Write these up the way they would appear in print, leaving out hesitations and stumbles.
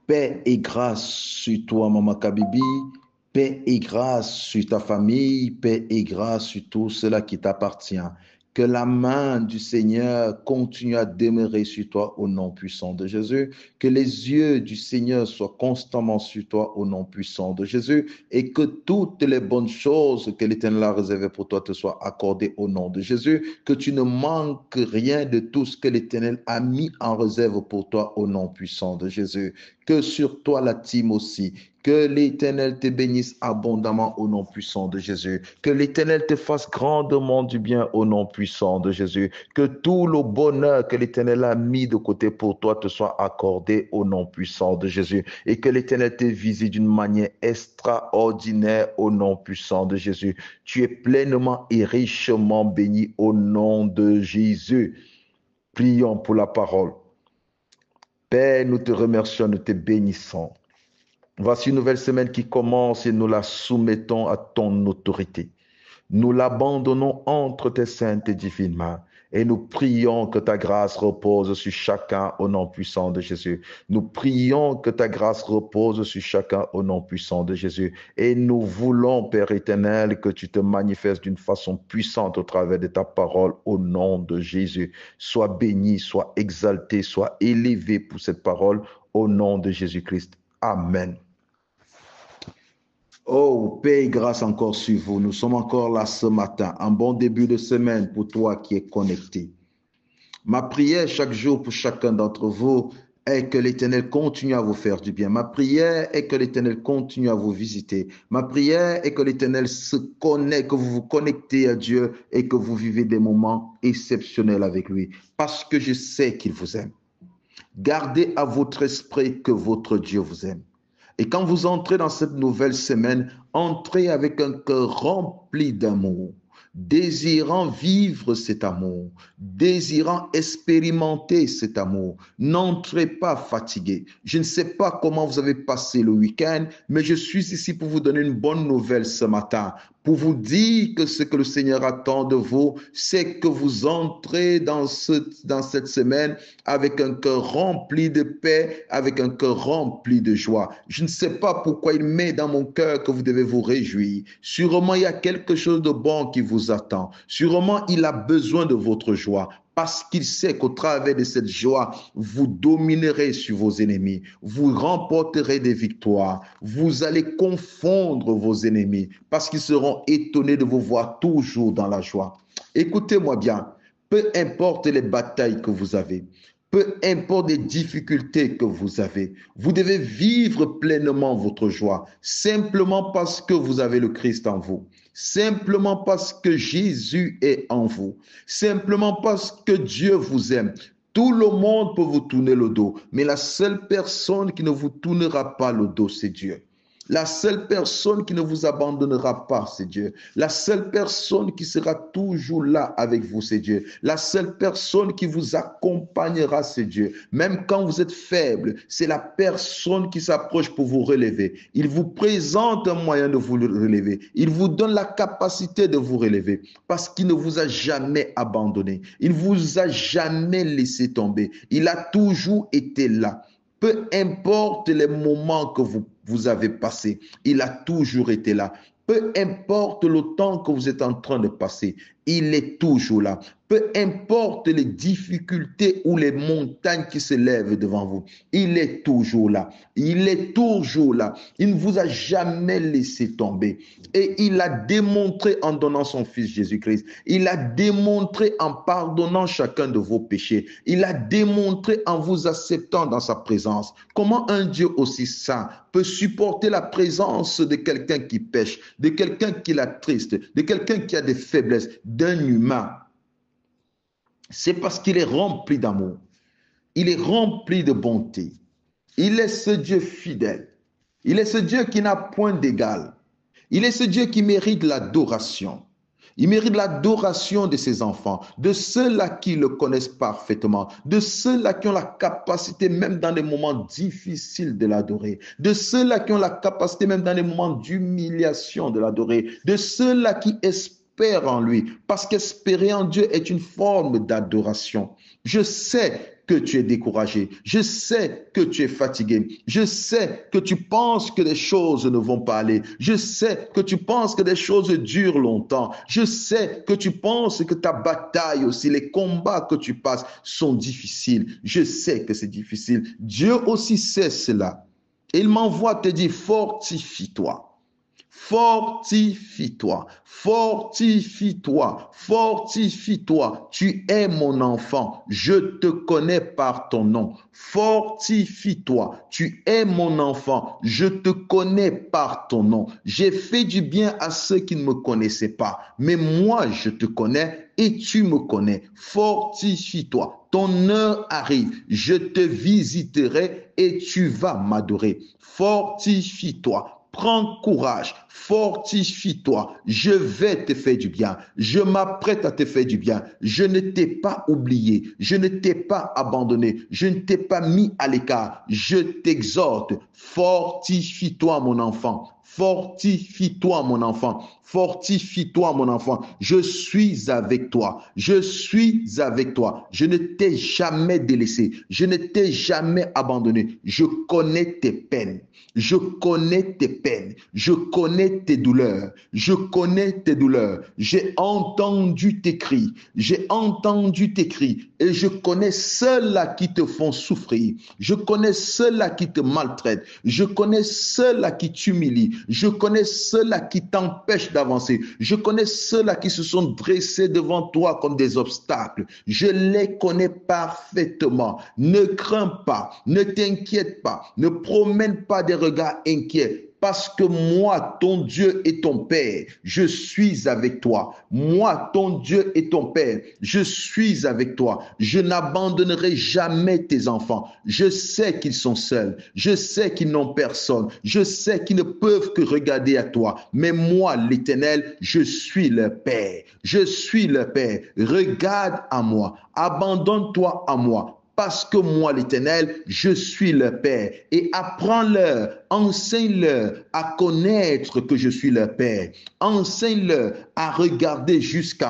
Paix et grâce sur toi, Maman Kabibi. Paix et grâce sur ta famille. Paix et grâce sur tout cela qui t'appartient. Que la main du Seigneur continue à demeurer sur toi au nom puissant de Jésus. Que les yeux du Seigneur soient constamment sur toi au nom puissant de Jésus. Et que toutes les bonnes choses que l'Éternel a réservées pour toi te soient accordées au nom de Jésus. Que tu ne manques rien de tout ce que l'Éternel a mis en réserve pour toi au nom puissant de Jésus. Que sur toi la team aussi. Que l'Éternel te bénisse abondamment au nom puissant de Jésus. Que l'Éternel te fasse grandement du bien au nom puissant de Jésus. Que tout le bonheur que l'Éternel a mis de côté pour toi te soit accordé au nom puissant de Jésus. Et que l'Éternel te visite d'une manière extraordinaire au nom puissant de Jésus. Tu es pleinement et richement béni au nom de Jésus. Prions pour la parole. Père, nous te remercions, nous te bénissons. Voici une nouvelle semaine qui commence et nous la soumettons à ton autorité. Nous l'abandonnons entre tes saintes et divines mains. Et nous prions que ta grâce repose sur chacun au nom puissant de Jésus. Nous prions que ta grâce repose sur chacun au nom puissant de Jésus. Et nous voulons, Père éternel, que tu te manifestes d'une façon puissante au travers de ta parole au nom de Jésus. Sois béni, sois exalté, sois élevé pour cette parole au nom de Jésus-Christ. Amen. Oh, paix et grâce encore sur vous. Nous sommes encore là ce matin. Un bon début de semaine pour toi qui es connecté. Ma prière chaque jour pour chacun d'entre vous est que l'Éternel continue à vous faire du bien. Ma prière est que l'Éternel continue à vous visiter. Ma prière est que l'Éternel se connecte, que vous vous connectez à Dieu et que vous vivez des moments exceptionnels avec lui. Parce que je sais qu'il vous aime. Gardez à votre esprit que votre Dieu vous aime. Et quand vous entrez dans cette nouvelle semaine, entrez avec un cœur rempli d'amour, désirant vivre cet amour, désirant expérimenter cet amour. N'entrez pas fatigué. Je ne sais pas comment vous avez passé le week-end, mais je suis ici pour vous donner une bonne nouvelle ce matin, pour vous dire que ce que le Seigneur attend de vous, c'est que vous entrez dans cette semaine avec un cœur rempli de paix, avec un cœur rempli de joie. Je ne sais pas pourquoi il met dans mon cœur que vous devez vous réjouir. Sûrement, il y a quelque chose de bon qui vous attend. Sûrement, il a besoin de votre joie. Parce qu'il sait qu'au travers de cette joie, vous dominerez sur vos ennemis, vous remporterez des victoires, vous allez confondre vos ennemis, parce qu'ils seront étonnés de vous voir toujours dans la joie. Écoutez-moi bien, peu importe les batailles que vous avez, peu importe les difficultés que vous avez, vous devez vivre pleinement votre joie, simplement parce que vous avez le Christ en vous. Simplement parce que Jésus est en vous. Simplement parce que Dieu vous aime. Tout le monde peut vous tourner le dos, mais la seule personne qui ne vous tournera pas le dos, c'est Dieu. La seule personne qui ne vous abandonnera pas, c'est Dieu. La seule personne qui sera toujours là avec vous, c'est Dieu. La seule personne qui vous accompagnera, c'est Dieu. Même quand vous êtes faible, c'est la personne qui s'approche pour vous relever. Il vous présente un moyen de vous relever. Il vous donne la capacité de vous relever parce qu'il ne vous a jamais abandonné. Il ne vous a jamais laissé tomber. Il a toujours été là. Peu importe les moments que vous avez passés, il a toujours été là. Peu importe le temps que vous êtes en train de passer, il est toujours là. Peu importe les difficultés ou les montagnes qui se lèvent devant vous, il est toujours là. Il est toujours là. Il ne vous a jamais laissé tomber. Et il a démontré en donnant son Fils Jésus-Christ. Il a démontré en pardonnant chacun de vos péchés. Il a démontré en vous acceptant dans sa présence. Comment un Dieu aussi saint peut supporter la présence de quelqu'un qui pêche, de quelqu'un qui est triste, de quelqu'un qui a des faiblesses, d'un humain? C'est parce qu'il est rempli d'amour. Il est rempli de bonté. Il est ce Dieu fidèle. Il est ce Dieu qui n'a point d'égal. Il est ce Dieu qui mérite l'adoration. Il mérite l'adoration de ses enfants, de ceux-là qui le connaissent parfaitement, de ceux-là qui ont la capacité, même dans des moments difficiles, de l'adorer, de ceux-là qui ont la capacité, même dans des moments d'humiliation, de l'adorer, de ceux-là qui espèrent en lui, parce qu'espérer en Dieu est une forme d'adoration. Je sais que tu es découragé. Je sais que tu es fatigué. Je sais que tu penses que les choses ne vont pas aller. Je sais que tu penses que les choses durent longtemps. Je sais que tu penses que ta bataille aussi, les combats que tu passes sont difficiles. Je sais que c'est difficile. Dieu aussi sait cela. Il m'envoie te dire, fortifie-toi. Fortifie-toi, fortifie-toi, fortifie-toi. Tu es mon enfant, je te connais par ton nom. Fortifie-toi, tu es mon enfant, je te connais par ton nom. J'ai fait du bien à ceux qui ne me connaissaient pas, mais moi je te connais et tu me connais. Fortifie-toi, ton heure arrive, je te visiterai et tu vas m'adorer. Fortifie-toi. Prends courage, fortifie-toi, je vais te faire du bien, je m'apprête à te faire du bien, je ne t'ai pas oublié, je ne t'ai pas abandonné, je ne t'ai pas mis à l'écart, je t'exhorte, fortifie-toi mon enfant, fortifie-toi mon enfant, fortifie-toi mon enfant, je suis avec toi, je suis avec toi, je ne t'ai jamais délaissé, je ne t'ai jamais abandonné, je connais tes peines. Je connais tes peines, je connais tes douleurs, je connais tes douleurs. J'ai entendu tes cris, et je connais ceux-là qui te font souffrir. Je connais ceux-là qui te maltraitent, je connais ceux-là qui t'humilient, je connais ceux-là qui t'empêchent d'avancer, je connais ceux-là qui se sont dressés devant toi comme des obstacles. Je les connais parfaitement. Ne crains pas, ne t'inquiète pas, ne promène pas des regards inquiets. Parce que moi, ton Dieu et ton Père, je suis avec toi. Moi, ton Dieu et ton Père, je suis avec toi. Je n'abandonnerai jamais tes enfants. Je sais qu'ils sont seuls. Je sais qu'ils n'ont personne. Je sais qu'ils ne peuvent que regarder à toi. Mais moi, l'Éternel, je suis leur Père. Je suis leur Père. Regarde à moi. Abandonne-toi à moi. Parce que moi, l'Éternel, je suis leur Père. Et apprends-leur, enseigne-leur à connaître que je suis leur Père. Enseigne-leur à regarder juste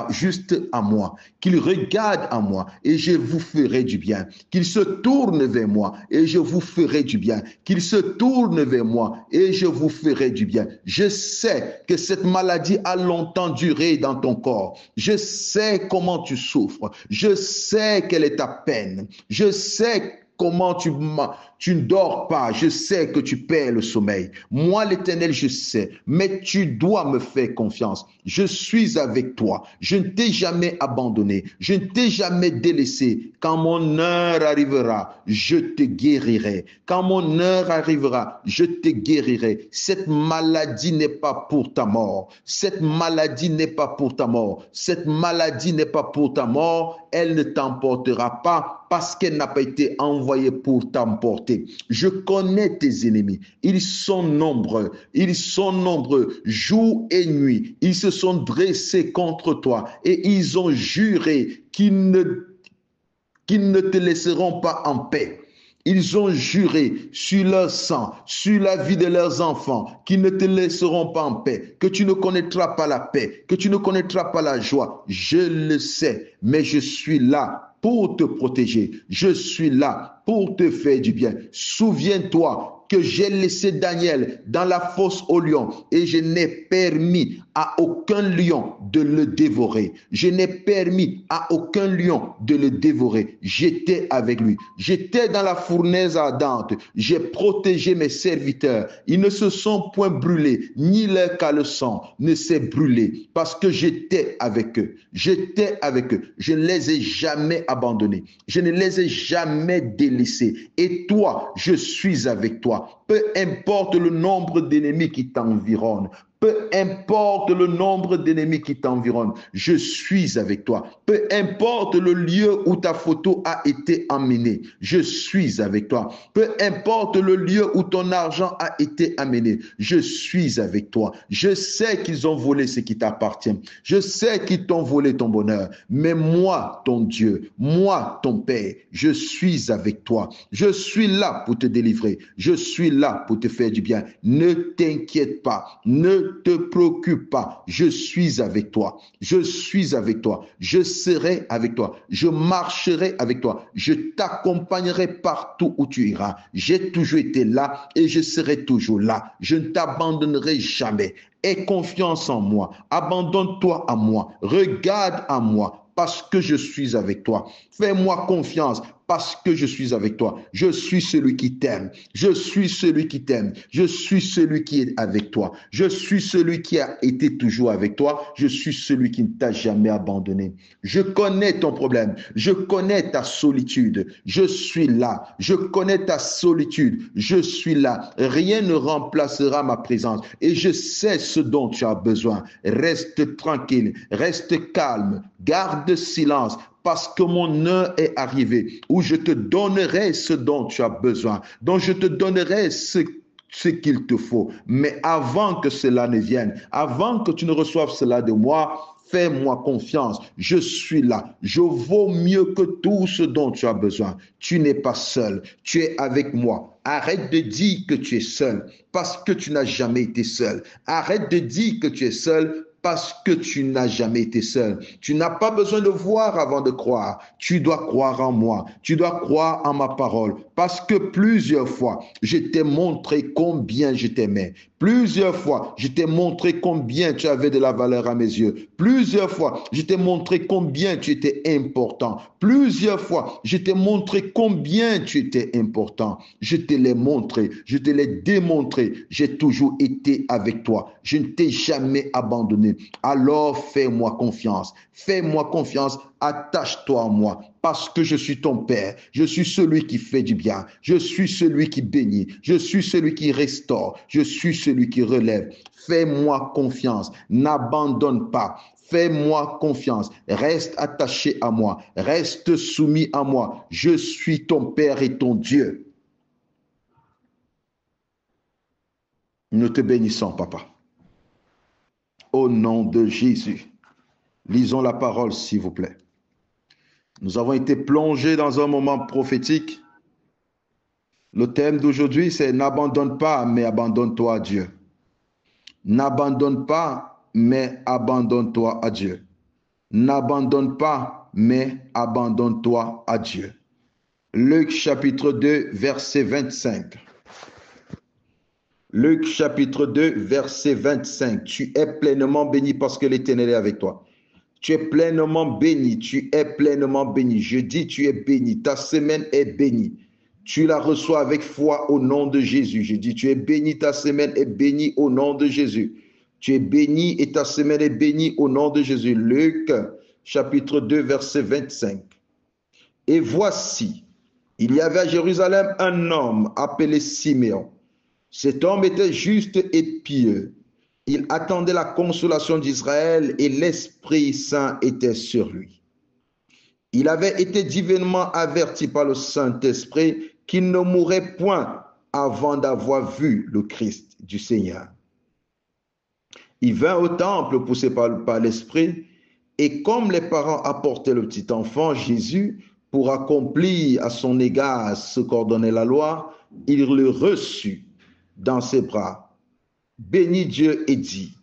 à moi. Qu'ils regardent à moi et je vous ferai du bien. Qu'ils se tournent vers moi et je vous ferai du bien. Qu'ils se tournent vers moi et je vous ferai du bien. Je sais que cette maladie a longtemps duré dans ton corps. Je sais comment tu souffres. Je sais quelle est ta peine. Je sais comment tu ne dors pas. Je sais que tu perds le sommeil. Moi, l'Éternel, je sais. Mais tu dois me faire confiance. Je suis avec toi. Je ne t'ai jamais abandonné. Je ne t'ai jamais délaissé. Quand mon heure arrivera, je te guérirai. Quand mon heure arrivera, je te guérirai. Cette maladie n'est pas pour ta mort. Cette maladie n'est pas pour ta mort. Cette maladie n'est pas pour ta mort. Elle ne t'emportera pas parce qu'elle n'a pas été envoyée pour t'emporter. Je connais tes ennemis. Ils sont nombreux. Ils sont nombreux. Jour et nuit, ils se sont dressés contre toi et ils ont juré qu'ils ne te laisseront pas en paix. Ils ont juré sur leur sang, sur la vie de leurs enfants, qu'ils ne te laisseront pas en paix, que tu ne connaîtras pas la paix, que tu ne connaîtras pas la joie. Je le sais, mais je suis là pour te protéger. Je suis là pour te faire du bien. Souviens-toi que j'ai laissé Daniel dans la fosse aux lions et je n'ai permis à aucun lion de le dévorer. Je n'ai permis à aucun lion de le dévorer. J'étais avec lui. J'étais dans la fournaise ardente. J'ai protégé mes serviteurs. Ils ne se sont point brûlés, ni leur caleçon ne s'est brûlé parce que j'étais avec eux. J'étais avec eux. Je ne les ai jamais abandonnés. Je ne les ai jamais délaissés. Et toi, je suis avec toi. Peu importe le nombre d'ennemis qui t'environnent, peu importe le nombre d'ennemis qui t'environnent, je suis avec toi. Peu importe le lieu où ta photo a été emmenée, je suis avec toi. Peu importe le lieu où ton argent a été amené, je suis avec toi. Je sais qu'ils ont volé ce qui t'appartient. Je sais qu'ils t'ont volé ton bonheur. Mais moi, ton Dieu, moi, ton Père, je suis avec toi. Je suis là pour te délivrer. Je suis là pour te faire du bien. Ne t'inquiète pas. Ne te préoccupe pas, je suis avec toi, je suis avec toi, je serai avec toi, je marcherai avec toi, je t'accompagnerai partout où tu iras. J'ai toujours été là et je serai toujours là. Je ne t'abandonnerai jamais. Aie confiance en moi, abandonne-toi à moi, regarde à moi parce que je suis avec toi. Fais-moi confiance parce que je suis avec toi. Je suis celui qui t'aime. Je suis celui qui t'aime. Je suis celui qui est avec toi. Je suis celui qui a été toujours avec toi. Je suis celui qui ne t'a jamais abandonné. Je connais ton problème. Je connais ta solitude. Je suis là. Je connais ta solitude. Je suis là. Rien ne remplacera ma présence. Et je sais ce dont tu as besoin. Reste tranquille. Reste calme. Garde silence. Parce que mon heure est arrivée où je te donnerai ce dont tu as besoin, dont je te donnerai ce qu'il te faut. Mais avant que cela ne vienne, avant que tu ne reçoives cela de moi, fais-moi confiance. Je suis là. Je vaux mieux que tout ce dont tu as besoin. Tu n'es pas seul. Tu es avec moi. Arrête de dire que tu es seul parce que tu n'as jamais été seul. Arrête de dire que tu es seul parce que tu n'as jamais été seul. Tu n'as pas besoin de voir avant de croire. Tu dois croire en moi. Tu dois croire en ma parole. Parce que plusieurs fois, je t'ai montré combien je t'aimais. Plusieurs fois, je t'ai montré combien tu avais de la valeur à mes yeux. Plusieurs fois, je t'ai montré combien tu étais important. Plusieurs fois, je t'ai montré combien tu étais important. Je te l'ai montré, je te l'ai démontré. J'ai toujours été avec toi. Je ne t'ai jamais abandonné. Alors fais-moi confiance. Fais-moi confiance. Attache-toi à moi parce que je suis ton Père. Je suis celui qui fait du bien. Je suis celui qui bénit. Je suis celui qui restaure. Je suis celui qui relève. Fais-moi confiance. N'abandonne pas. Fais-moi confiance. Reste attaché à moi. Reste soumis à moi. Je suis ton Père et ton Dieu. Nous te bénissons, Papa. Au nom de Jésus. Lisons la parole, s'il vous plaît. Nous avons été plongés dans un moment prophétique. Le thème d'aujourd'hui, c'est n'abandonne pas, mais abandonne-toi à Dieu. N'abandonne pas, mais abandonne-toi à Dieu. N'abandonne pas, mais abandonne-toi à Dieu. Luc chapitre 2, verset 25. Luc chapitre 2, verset 25. Tu es pleinement béni parce que l'Éternel est avec toi. Tu es pleinement béni, tu es pleinement béni. Je dis, tu es béni, ta semaine est bénie. Tu la reçois avec foi au nom de Jésus. Je dis, tu es béni, ta semaine est bénie au nom de Jésus. Tu es béni et ta semaine est bénie au nom de Jésus. Luc chapitre 2, verset 25. Et voici, il y avait à Jérusalem un homme appelé Siméon. Cet homme était juste et pieux. Il attendait la consolation d'Israël et l'Esprit Saint était sur lui. Il avait été divinement averti par le Saint-Esprit qu'il ne mourrait point avant d'avoir vu le Christ du Seigneur. Il vint au temple poussé par l'Esprit et comme les parents apportaient le petit enfant Jésus pour accomplir à son égard ce qu'ordonnait la loi, il le reçut dans ses bras. Bénit Dieu et dit,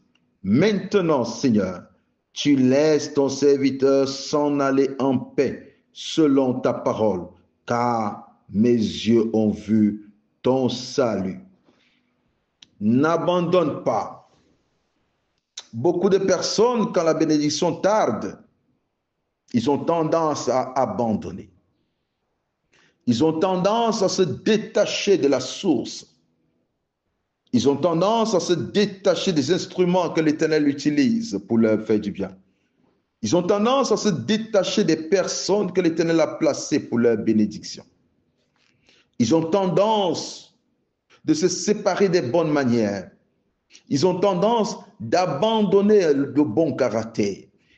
maintenant Seigneur, tu laisses ton serviteur s'en aller en paix selon ta parole, car mes yeux ont vu ton salut. N'abandonne pas. Beaucoup de personnes, quand la bénédiction tarde, ils ont tendance à abandonner. Ils ont tendance à se détacher de la source. Ils ont tendance à se détacher des instruments que l'Éternel utilise pour leur faire du bien. Ils ont tendance à se détacher des personnes que l'Éternel a placées pour leur bénédiction. Ils ont tendance de se séparer des bonnes manières. Ils ont tendance d'abandonner le bon caractère.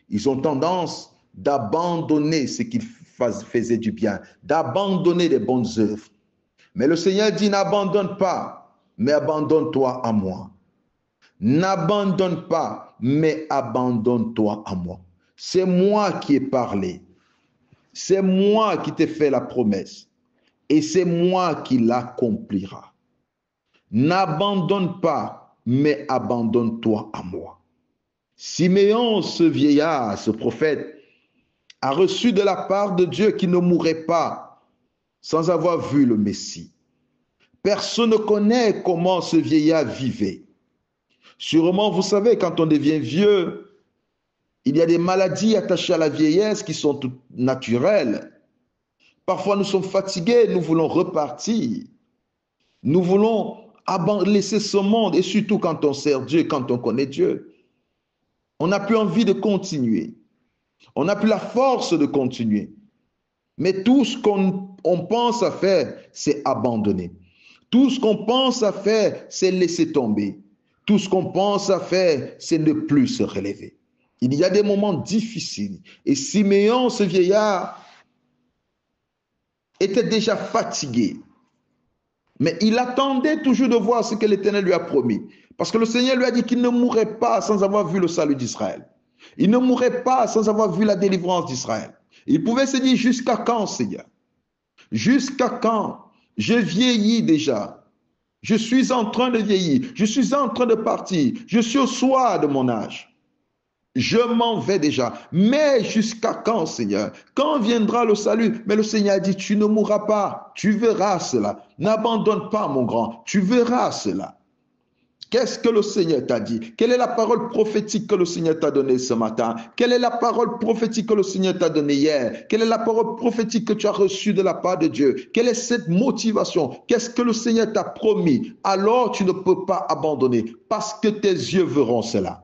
Ils ont tendance d'abandonner ce qui faisait du bien, d'abandonner les bonnes œuvres. Mais le Seigneur dit, n'abandonne pas, mais abandonne-toi à moi. N'abandonne pas, mais abandonne-toi à moi. C'est moi qui ai parlé. C'est moi qui t'ai fait la promesse. Et c'est moi qui l'accomplira. N'abandonne pas, mais abandonne-toi à moi. Siméon, ce vieillard, ce prophète, a reçu de la part de Dieu qu'il ne mourrait pas sans avoir vu le Messie. Personne ne connaît comment ce vieillard vivait. Sûrement, vous savez, quand on devient vieux, il y a des maladies attachées à la vieillesse qui sont toutes naturelles. Parfois, nous sommes fatigués, nous voulons repartir. Nous voulons laisser ce monde, et surtout quand on sert Dieu, quand on connaît Dieu. On n'a plus envie de continuer. On n'a plus la force de continuer. Mais tout ce qu'on pense à faire, c'est abandonner. Tout ce qu'on pense à faire, c'est laisser tomber. Tout ce qu'on pense à faire, c'est ne plus se relever. Il y a des moments difficiles. Et Siméon, ce vieillard, était déjà fatigué. Mais il attendait toujours de voir ce que l'Éternel lui a promis. Parce que le Seigneur lui a dit qu'il ne mourrait pas sans avoir vu le salut d'Israël. Il ne mourrait pas sans avoir vu la délivrance d'Israël. Il pouvait se dire, jusqu'à quand, Seigneur? Jusqu'à quand? Je vieillis déjà. Je suis en train de vieillir. Je suis en train de partir. Je suis au soir de mon âge. Je m'en vais déjà. Mais jusqu'à quand, Seigneur? Quand viendra le salut? Mais le Seigneur a dit, tu ne mourras pas. Tu verras cela. N'abandonne pas, mon grand. Tu verras cela. Qu'est-ce que le Seigneur t'a dit? Quelle est la parole prophétique que le Seigneur t'a donnée ce matin? Quelle est la parole prophétique que le Seigneur t'a donnée hier? Quelle est la parole prophétique que tu as reçue de la part de Dieu? Quelle est cette motivation? Qu'est-ce que le Seigneur t'a promis? Alors tu ne peux pas abandonner parce que tes yeux verront cela.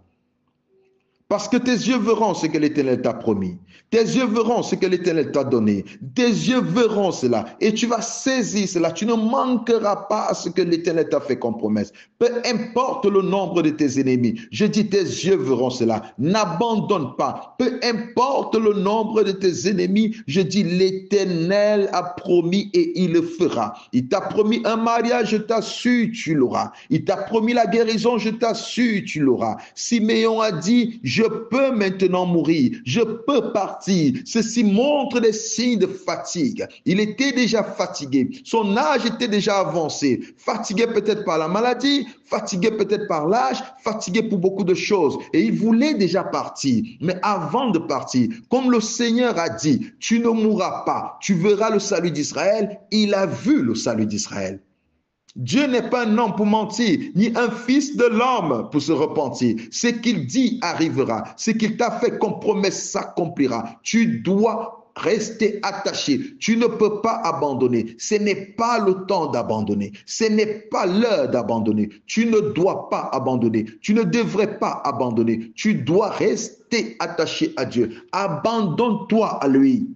Parce que tes yeux verront ce que l'Éternel t'a promis. Tes yeux verront ce que l'Éternel t'a donné. Tes yeux verront cela. Et tu vas saisir cela. Tu ne manqueras pas à ce que l'Éternel t'a fait comme promesse. Peu importe le nombre de tes ennemis. Je dis tes yeux verront cela. N'abandonne pas. Peu importe le nombre de tes ennemis. Je dis l'Éternel a promis et il le fera. Il t'a promis un mariage, je t'assure, tu l'auras. Il t'a promis la guérison, je t'assure, tu l'auras. Siméon a dit, je peux maintenant mourir, je peux partir. Ceci montre des signes de fatigue. Il était déjà fatigué, son âge était déjà avancé, fatigué peut-être par la maladie, fatigué peut-être par l'âge, fatigué pour beaucoup de choses. Et il voulait déjà partir. Mais avant de partir, comme le Seigneur a dit, tu ne mourras pas, tu verras le salut d'Israël. Il a vu le salut d'Israël. Dieu n'est pas un homme pour mentir, ni un fils de l'homme pour se repentir. Ce qu'il dit arrivera. Ce qu'il t'a fait comme promesse s'accomplira. Tu dois rester attaché. Tu ne peux pas abandonner. Ce n'est pas le temps d'abandonner. Ce n'est pas l'heure d'abandonner. Tu ne dois pas abandonner. Tu ne devrais pas abandonner. Tu dois rester attaché à Dieu. Abandonne-toi à lui.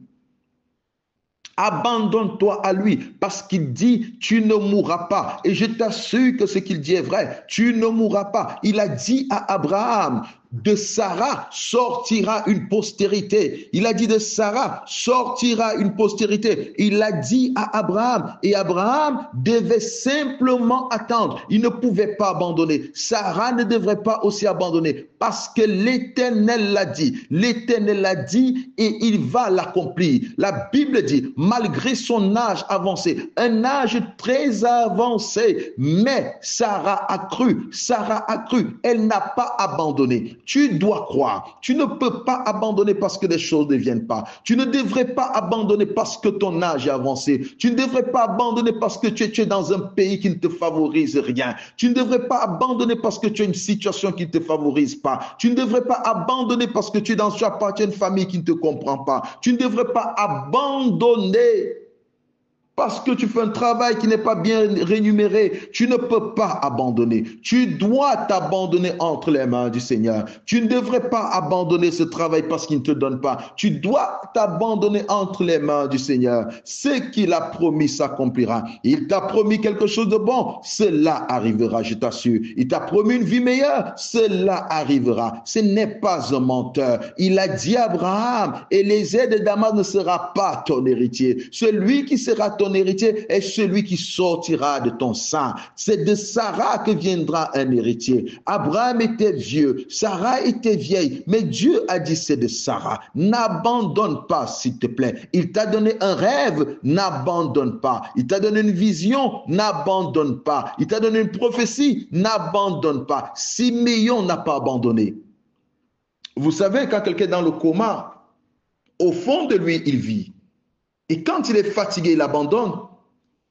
Abandonne-toi à lui parce qu'il dit tu ne mourras pas. Et je t'assure que ce qu'il dit est vrai. Tu ne mourras pas. Il a dit à Abraham, de Sarah sortira une postérité. Il a dit de Sarah sortira une postérité. Il a dit à Abraham et Abraham devait simplement attendre. Il ne pouvait pas abandonner. Sarah ne devrait pas aussi abandonner parce que l'Éternel l'a dit. L'Éternel l'a dit et il va l'accomplir. La Bible dit, malgré son âge avancé, un âge très avancé, mais Sarah a cru, elle n'a pas abandonné. Tu dois croire. Tu ne peux pas abandonner parce que les choses ne viennent pas. Tu ne devrais pas abandonner parce que ton âge est avancé. Tu ne devrais pas abandonner parce que tu es dans un pays qui ne te favorise rien. Tu ne devrais pas abandonner parce que tu as une situation qui ne te favorise pas. Tu ne devrais pas abandonner parce que tu appartiens à une famille qui ne te comprend pas. Tu ne devrais pas abandonner parce que tu fais un travail qui n'est pas bien rémunéré. Tu ne peux pas abandonner. Tu dois t'abandonner entre les mains du Seigneur. Tu ne devrais pas abandonner ce travail parce qu'il ne te donne pas. Tu dois t'abandonner entre les mains du Seigneur. Ce qu'il a promis s'accomplira. Il t'a promis quelque chose de bon. Cela arrivera, je t'assure. Il t'a promis une vie meilleure. Cela arrivera. Ce n'est pas un menteur. Il a dit à Abraham, Élézer de Damas ne sera pas ton héritier. Celui qui sera ton ton héritier est celui qui sortira de ton sein. C'est de Sarah que viendra un héritier. Abraham était vieux, Sarah était vieille, mais Dieu a dit c'est de Sarah. N'abandonne pas, s'il te plaît. Il t'a donné un rêve, n'abandonne pas. Il t'a donné une vision, n'abandonne pas. Il t'a donné une prophétie, n'abandonne pas. Siméon n'a pas abandonné. Vous savez, quand quelqu'un est dans le coma, au fond de lui, il vit. Et quand il est fatigué, il abandonne,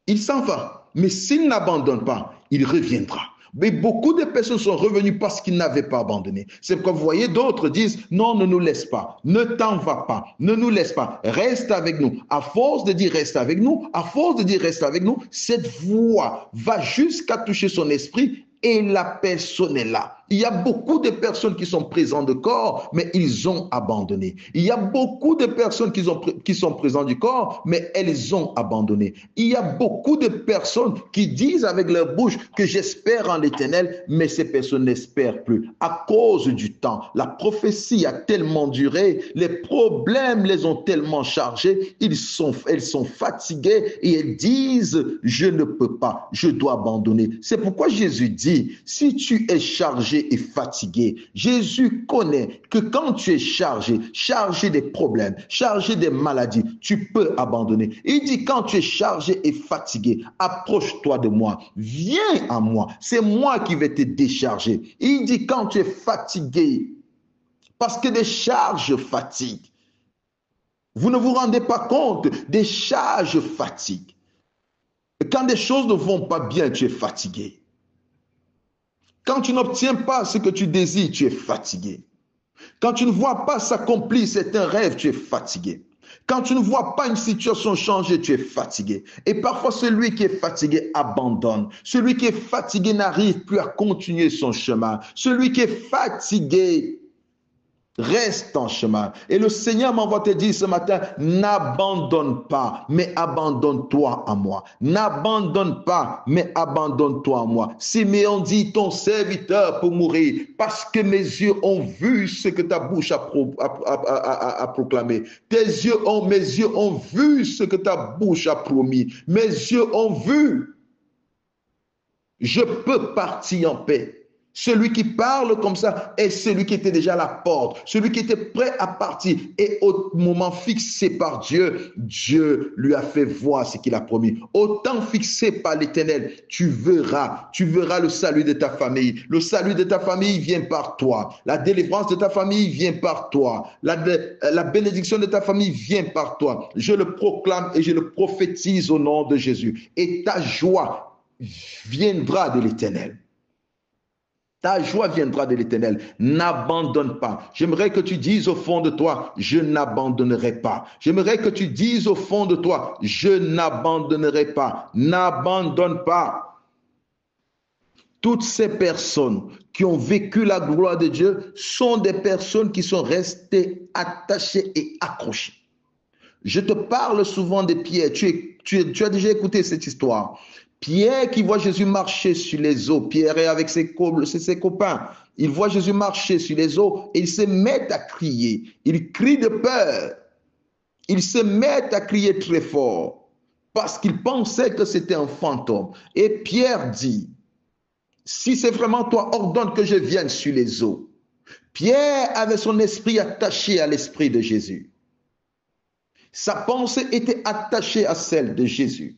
il s'en va. Mais s'il n'abandonne pas, il reviendra. Mais beaucoup de personnes sont revenues parce qu'ils n'avaient pas abandonné. C'est pourquoi vous voyez, d'autres disent, non, ne nous laisse pas, ne t'en va pas, ne nous laisse pas, reste avec nous. À force de dire reste avec nous, à force de dire reste avec nous, cette voix va jusqu'à toucher son esprit et la personne est là. Il y a beaucoup de personnes qui sont présentes de corps, mais ils ont abandonné. Il y a beaucoup de personnes qui sont présentes du corps, mais elles ont abandonné. Il y a beaucoup de personnes qui disent avec leur bouche que j'espère en l'Éternel, mais ces personnes n'espèrent plus. À cause du temps, la prophétie a tellement duré, les problèmes les ont tellement chargés, elles sont fatiguées et elles disent, je ne peux pas, je dois abandonner. C'est pourquoi Jésus dit, si tu es chargé et fatigué, Jésus connaît que quand tu es chargé des problèmes, chargé des maladies, tu peux abandonner. Il dit quand tu es chargé et fatigué, approche-toi de moi, viens à moi, c'est moi qui vais te décharger. Il dit quand tu es fatigué, parce que des charges fatiguent. Vous ne vous rendez pas compte, des charges fatiguent. Quand des choses ne vont pas bien, tu es fatigué. Quand tu n'obtiens pas ce que tu désires, tu es fatigué. Quand tu ne vois pas s'accomplir certains rêves, tu es fatigué. Quand tu ne vois pas une situation changer, tu es fatigué. Et parfois, celui qui est fatigué abandonne. Celui qui est fatigué n'arrive plus à continuer son chemin. Celui qui est fatigué reste en chemin. Et le Seigneur m'envoie te dire ce matin, n'abandonne pas, mais abandonne-toi à moi. N'abandonne pas, mais abandonne-toi à moi. Siméon dit, ton serviteur pour mourir, parce que mes yeux ont vu ce que ta bouche a proclamé. Mes yeux ont vu ce que ta bouche a promis. Mes yeux ont vu. Je peux partir en paix. Celui qui parle comme ça est celui qui était déjà à la porte, celui qui était prêt à partir. Et au moment fixé par Dieu, Dieu lui a fait voir ce qu'il a promis. Au temps fixé par l'Éternel, tu verras le salut de ta famille. Le salut de ta famille vient par toi. La délivrance de ta famille vient par toi. La bénédiction de ta famille vient par toi. Je le proclame et je le prophétise au nom de Jésus. Et ta joie viendra de l'Éternel. Ta joie viendra de l'Éternel. N'abandonne pas. J'aimerais que tu dises au fond de toi, je n'abandonnerai pas. J'aimerais que tu dises au fond de toi, je n'abandonnerai pas. N'abandonne pas. Toutes ces personnes qui ont vécu la gloire de Dieu sont des personnes qui sont restées attachées et accrochées. Je te parle souvent de Pierre. Tu as déjà écouté cette histoire. Pierre qui voit Jésus marcher sur les eaux, Pierre est avec ses copains, il voit Jésus marcher sur les eaux et il se met à crier, il crie de peur, il se met à crier très fort parce qu'il pensait que c'était un fantôme. Et Pierre dit, si c'est vraiment toi, ordonne que je vienne sur les eaux. Pierre avait son esprit attaché à l'esprit de Jésus. Sa pensée était attachée à celle de Jésus.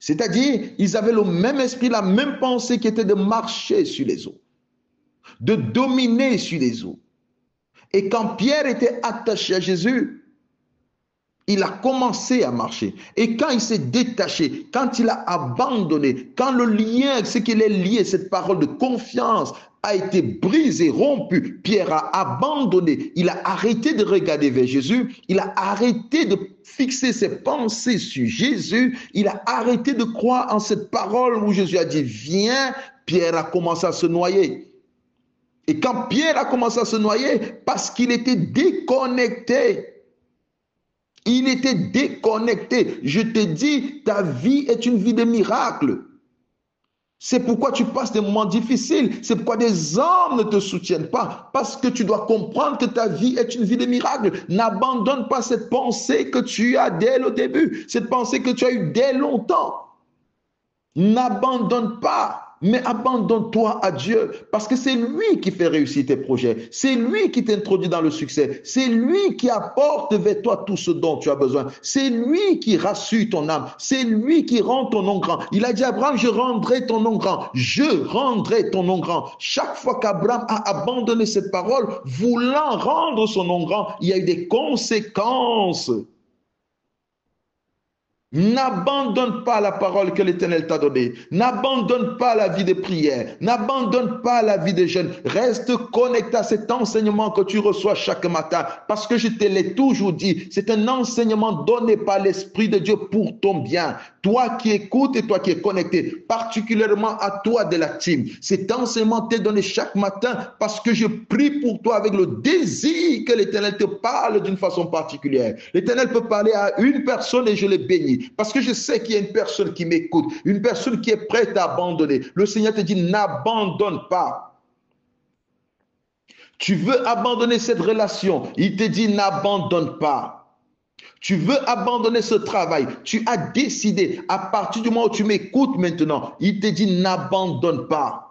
C'est-à-dire, ils avaient le même esprit, la même pensée qui était de marcher sur les eaux, de dominer sur les eaux. Et quand Pierre était attaché à Jésus, il a commencé à marcher. Et quand il s'est détaché, quand il a abandonné, quand le lien, ce qu'il est lié, cette parole de confiance a été brisé, rompu, Pierre a abandonné, il a arrêté de regarder vers Jésus, il a arrêté de fixer ses pensées sur Jésus, il a arrêté de croire en cette parole où Jésus a dit viens, Pierre a commencé à se noyer. Et quand Pierre a commencé à se noyer, parce qu'il était déconnecté, il était déconnecté. Je te dis, ta vie est une vie de miracle. C'est pourquoi tu passes des moments difficiles. C'est pourquoi des hommes ne te soutiennent pas. Parce que tu dois comprendre que ta vie est une vie de miracle. N'abandonne pas cette pensée que tu as dès le début. Cette pensée que tu as eue dès longtemps. N'abandonne pas, mais abandonne-toi à Dieu, parce que c'est lui qui fait réussir tes projets, c'est lui qui t'introduit dans le succès, c'est lui qui apporte vers toi tout ce dont tu as besoin, c'est lui qui rassure ton âme, c'est lui qui rend ton nom grand. Il a dit à Abraham, je rendrai ton nom grand, je rendrai ton nom grand. Chaque fois qu'Abraham a abandonné cette parole, voulant rendre son nom grand, il y a eu des conséquences. N'abandonne pas la parole que l'Éternel t'a donnée. N'abandonne pas la vie de prière. N'abandonne pas la vie de jeûne. Reste connecté à cet enseignement que tu reçois chaque matin. Parce que je te l'ai toujours dit, c'est un enseignement donné par l'Esprit de Dieu pour ton bien. Toi qui écoutes et toi qui es connecté, particulièrement à toi de la team. Cet enseignement t'est donné chaque matin parce que je prie pour toi avec le désir que l'Éternel te parle d'une façon particulière. L'Éternel peut parler à une personne et je le bénis. Parce que je sais qu'il y a une personne qui m'écoute, une personne qui est prête à abandonner. Le Seigneur te dit, n'abandonne pas. Tu veux abandonner cette relation, il te dit, n'abandonne pas. Tu veux abandonner ce travail, tu as décidé, à partir du moment où tu m'écoutes maintenant, il te dit, n'abandonne pas.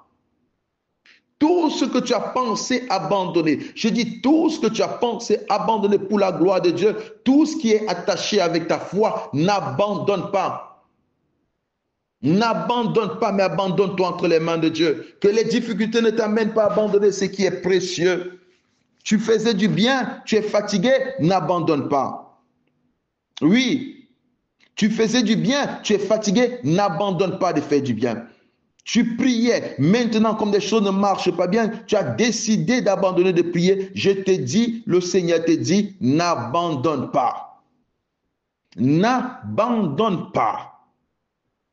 Tout ce que tu as pensé abandonner, je dis tout ce que tu as pensé abandonner pour la gloire de Dieu, tout ce qui est attaché avec ta foi, n'abandonne pas. N'abandonne pas, mais abandonne-toi entre les mains de Dieu. Que les difficultés ne t'amènent pas à abandonner ce qui est précieux. Tu faisais du bien, tu es fatigué, n'abandonne pas. Oui, tu faisais du bien, tu es fatigué, n'abandonne pas de faire du bien. Tu priais, maintenant comme des choses ne marchent pas bien, tu as décidé d'abandonner de prier. Je te dis, le Seigneur te dit, n'abandonne pas. N'abandonne pas.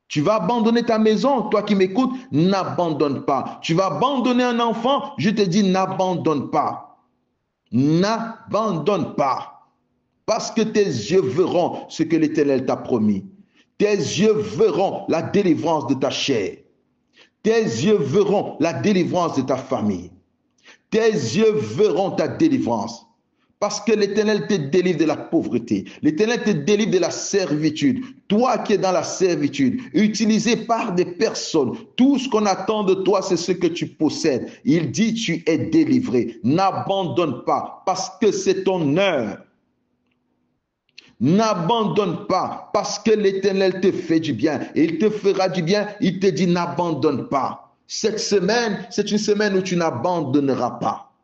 Tu vas abandonner ta maison, toi qui m'écoutes, n'abandonne pas. Tu vas abandonner un enfant, je te dis, n'abandonne pas. N'abandonne pas. Parce que tes yeux verront ce que l'Éternel t'a promis. Tes yeux verront la délivrance de ta chair. Tes yeux verront la délivrance de ta famille. Tes yeux verront ta délivrance. Parce que l'Éternel te délivre de la pauvreté. L'Éternel te délivre de la servitude. Toi qui es dans la servitude, utilisé par des personnes, tout ce qu'on attend de toi, c'est ce que tu possèdes. Il dit, tu es délivré. N'abandonne pas, parce que c'est ton heure. N'abandonne pas parce que l'Éternel te fait du bien et il te fera du bien. Il te dit n'abandonne pas. Cette semaine, c'est une semaine où tu n'abandonneras pas.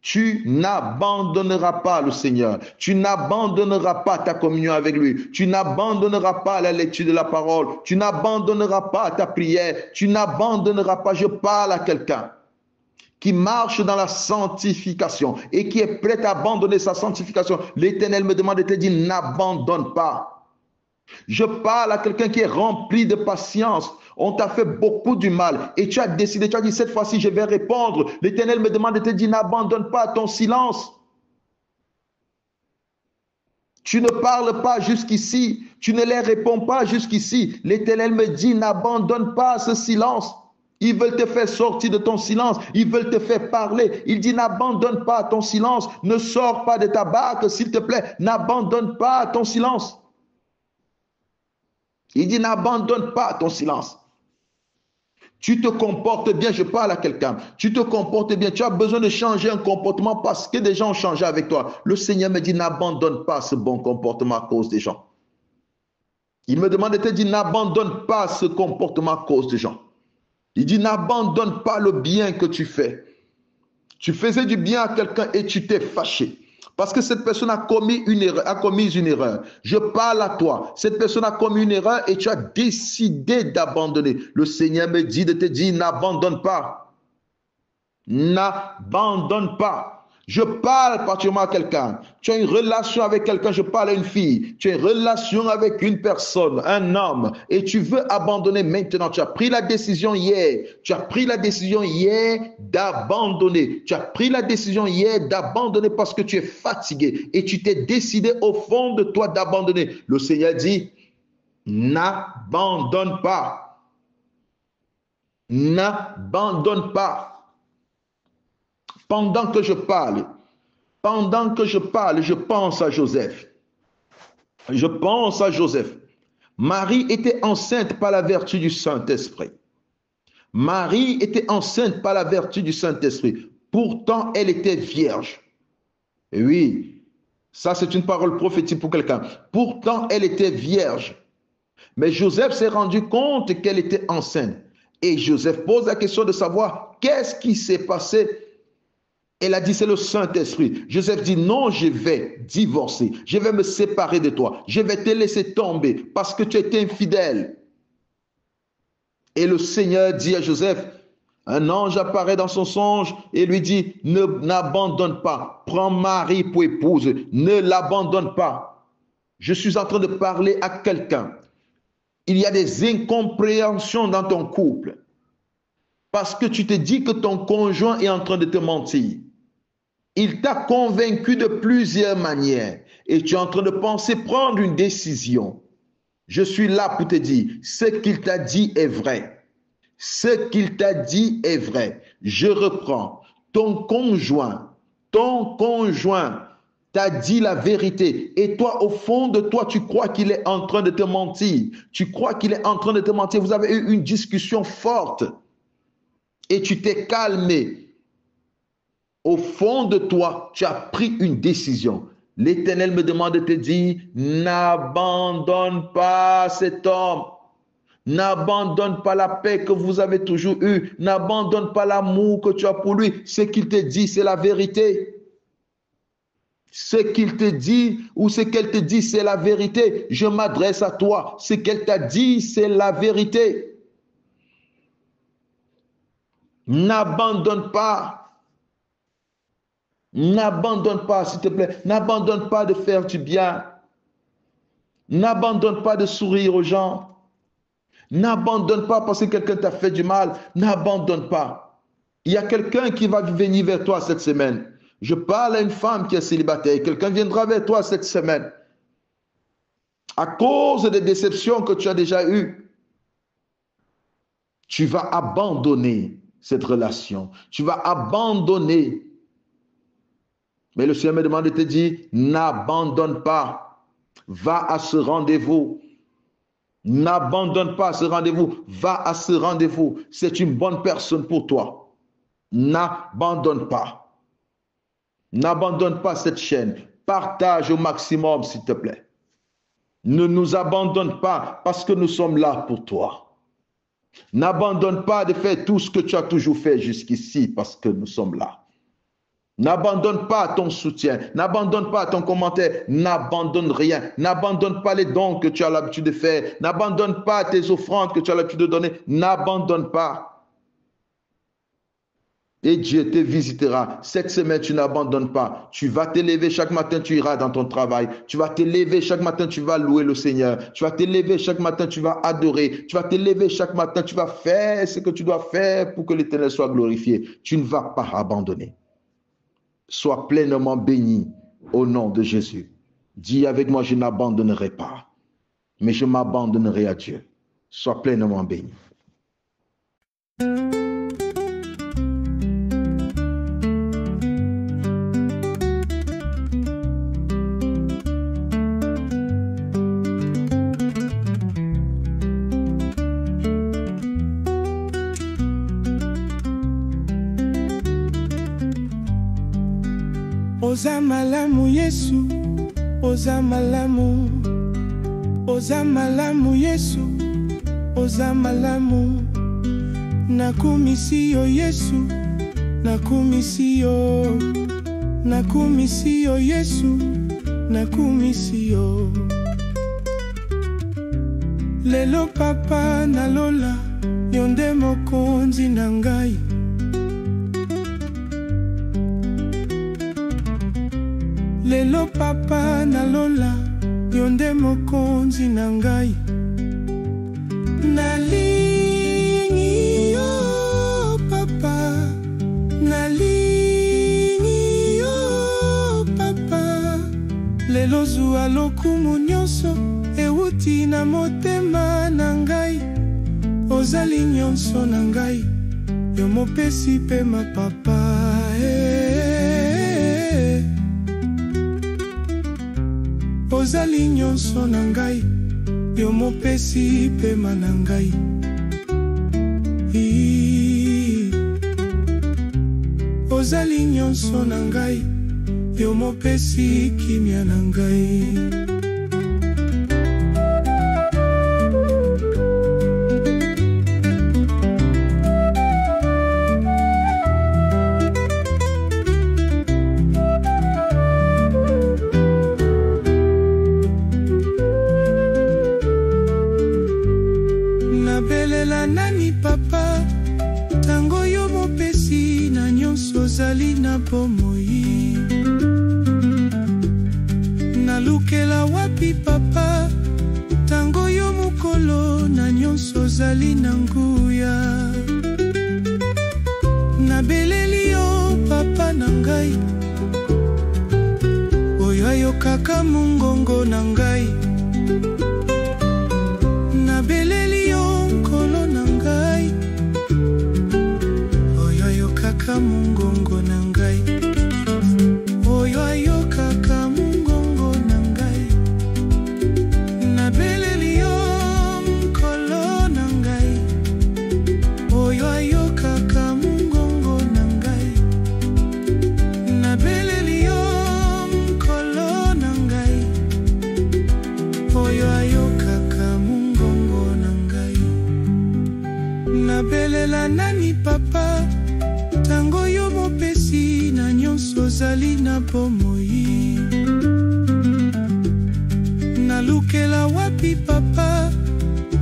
Tu n'abandonneras pas le Seigneur. Tu n'abandonneras pas ta communion avec lui. Tu n'abandonneras pas la lecture de la parole. Tu n'abandonneras pas ta prière. Tu n'abandonneras pas. Je parle à quelqu'un qui marche dans la sanctification et qui est prêt à abandonner sa sanctification. L'Éternel me demande de te dire, n'abandonne pas. Je parle à quelqu'un qui est rempli de patience. On t'a fait beaucoup du mal et tu as décidé, tu as dit, cette fois-ci, je vais répondre. L'Éternel me demande de te dire, n'abandonne pas ton silence. Tu ne parles pas jusqu'ici. Tu ne les réponds pas jusqu'ici. L'Éternel me dit, n'abandonne pas ce silence. Ils veulent te faire sortir de ton silence. Ils veulent te faire parler. Il dit, n'abandonne pas ton silence. Ne sors pas de ta barque, s'il te plaît. N'abandonne pas ton silence. Il dit, n'abandonne pas ton silence. Tu te comportes bien, je parle à quelqu'un. Tu te comportes bien. Tu as besoin de changer un comportement parce que des gens ont changé avec toi. Le Seigneur me dit, n'abandonne pas ce bon comportement à cause des gens. Il me demande de te dire, n'abandonne pas ce comportement à cause des gens. Il dit, n'abandonne pas le bien que tu fais. Tu faisais du bien à quelqu'un et tu t'es fâché. Parce que cette personne a commis une erreur. Je parle à toi. Cette personne a commis une erreur et tu as décidé d'abandonner. Le Seigneur me dit de te dire, n'abandonne pas. N'abandonne pas. Je parle particulièrement à quelqu'un. Tu as une relation avec quelqu'un, je parle à une fille. Tu as une relation avec une personne, un homme, et tu veux abandonner maintenant. Tu as pris la décision hier. Tu as pris la décision hier d'abandonner. Tu as pris la décision hier d'abandonner parce que tu es fatigué et tu t'es décidé au fond de toi d'abandonner. Le Seigneur dit, n'abandonne pas. N'abandonne pas. Pendant que je parle, je pense à Joseph. Je pense à Joseph. Marie était enceinte par la vertu du Saint-Esprit. Marie était enceinte par la vertu du Saint-Esprit. Pourtant, elle était vierge. Et oui, ça c'est une parole prophétique pour quelqu'un. Pourtant, elle était vierge. Mais Joseph s'est rendu compte qu'elle était enceinte. Et Joseph pose la question de savoir qu'est-ce qui s'est passé. Elle a dit, c'est le Saint-Esprit. Joseph dit, non, je vais divorcer. Je vais me séparer de toi. Je vais te laisser tomber parce que tu étais infidèle. Et le Seigneur dit à Joseph, un ange apparaît dans son songe et lui dit, n'abandonne pas. Prends Marie pour épouse. Ne l'abandonne pas. Je suis en train de parler à quelqu'un. Il y a des incompréhensions dans ton couple. Parce que tu te dis que ton conjoint est en train de te mentir. Il t'a convaincu de plusieurs manières et tu es en train de penser prendre une décision. Je suis là pour te dire, ce qu'il t'a dit est vrai. Ce qu'il t'a dit est vrai. Je reprends. Ton conjoint t'a dit la vérité. Et toi, au fond de toi, tu crois qu'il est en train de te mentir. Tu crois qu'il est en train de te mentir. Vous avez eu une discussion forte. Et tu t'es calmé. Au fond de toi, tu as pris une décision. L'Éternel me demande de te dire, n'abandonne pas cet homme. N'abandonne pas la paix que vous avez toujours eue. N'abandonne pas l'amour que tu as pour lui. Ce qu'il te dit, c'est la vérité. Ce qu'il te dit ou ce qu'elle te dit, c'est la vérité. Je m'adresse à toi. Ce qu'elle t'a dit, c'est la vérité. N'abandonne pas. N'abandonne pas, s'il te plaît. N'abandonne pas de faire du bien. N'abandonne pas de sourire aux gens. N'abandonne pas parce que quelqu'un t'a fait du mal. N'abandonne pas. Il y a quelqu'un qui va venir vers toi cette semaine. Je parle à une femme qui est célibataire. Quelqu'un viendra vers toi cette semaine. À cause des déceptions que tu as déjà eues, tu vas abandonner cette relation. Tu vas abandonner. Mais le Seigneur me demande de te dire, n'abandonne pas. Va à ce rendez-vous. N'abandonne pas ce rendez-vous. Va à ce rendez-vous. C'est une bonne personne pour toi. N'abandonne pas. N'abandonne pas cette chaîne. Partage au maximum, s'il te plaît. Ne nous abandonne pas parce que nous sommes là pour toi. N'abandonne pas de faire tout ce que tu as toujours fait jusqu'ici parce que nous sommes là. N'abandonne pas ton soutien, n'abandonne pas ton commentaire, n'abandonne rien, n'abandonne pas les dons que tu as l'habitude de faire, n'abandonne pas tes offrandes que tu as l'habitude de donner, n'abandonne pas. Et Dieu te visitera. Cette semaine, tu n'abandonnes pas. Tu vas te lever chaque matin, tu iras dans ton travail. Tu vas te lever chaque matin, tu vas louer le Seigneur. Tu vas te lever chaque matin, tu vas adorer. Tu vas te lever chaque matin, tu vas faire ce que tu dois faire pour que l'Éternel soit glorifié. Tu ne vas pas abandonner. Sois pleinement béni au nom de Jésus. Dis avec moi, je n'abandonnerai pas, mais je m'abandonnerai à Dieu. Sois pleinement béni. Oza malamu Yesu, oza malamu, oza malamu Yesu, oza malamu. Nakumisi yo Yesu, nakumisi yo, nakumisi yo Yesu, nakumisi yo. Lelo papa nalola, yonde mokonzi na ngai. Lelo papa nalola, yonde mokonzi na ngai. Nalingi yo papa, nalingi yo papa. Lelo zuwa lokumu nyonso, euti na motema na ngai. ozali nyonso na ngai, yo mopesi pe mapapa. Ozali nyonso na ngai, yo mopesi pe na ngai. Ozali nyonso na ngai, yo mopesi kimia na ngai. Nabelela nani papa, tango yo mopesi na nyonso ozali na bomoi. Nalukela wapi papa, tango yo mokolo na nyonso ozali na nguya. Nabeleli yo papa na ngai, oyo ayokaka mongongo na ngai. Nabeleli yo nkolo na ngai, oyo ayokaka mongongo na ngai. Oyo ayokaka mongongo na ngai. Nabeleli yo nkolo na ngai, oyo ayokaka mongongo na ngai. Nabeleli yo nkolo na ngai, oyo ayokaka mongongo na ngai. Nabelela nani papa, tango yo mopesi na nyonso ozali na bomoi. Nalukela wapi papa,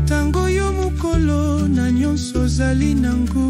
tango yo mokolo na nyonso ozali na nguya.